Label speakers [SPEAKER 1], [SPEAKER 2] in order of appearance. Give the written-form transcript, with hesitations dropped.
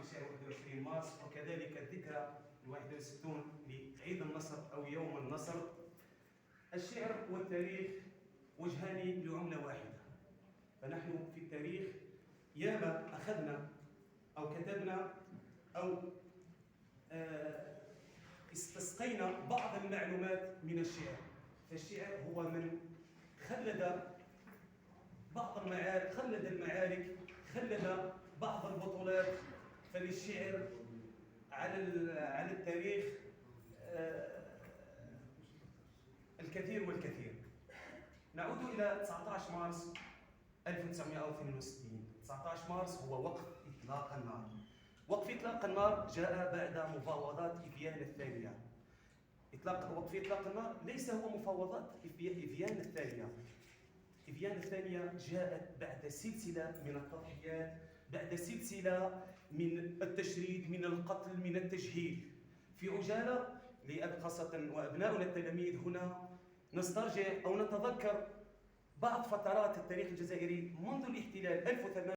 [SPEAKER 1] إنشاء 21 مارس، وكذلك الذكرى 61 لعيد النصر أو يوم النصر. الشعر والتاريخ وجهان لعملة واحدة، فنحن في التاريخ ياما أخذنا أو كتبنا أو استسقينا بعض المعلومات من الشعر. فالشعر هو من خلد بعض المعارك، خلد بعض البطولات. فللشعر على التاريخ الكثير والكثير. نعود إلى 19 مارس 1962. 19 مارس هو وقف إطلاق النار. وقف إطلاق النار جاء بعد مفاوضات إفيان الثانية. وقف إطلاق النار ليس هو مفاوضات إفيان الثانية. إفيان الثانية جاءت بعد سلسلة من التضحيات، بعد سلسلة من التشريد، من القتل، من التجهيل. في عجالة خاصة وأبناؤنا التلاميذ هنا نسترجع أو نتذكر بعض فترات التاريخ الجزائري منذ الاحتلال 1800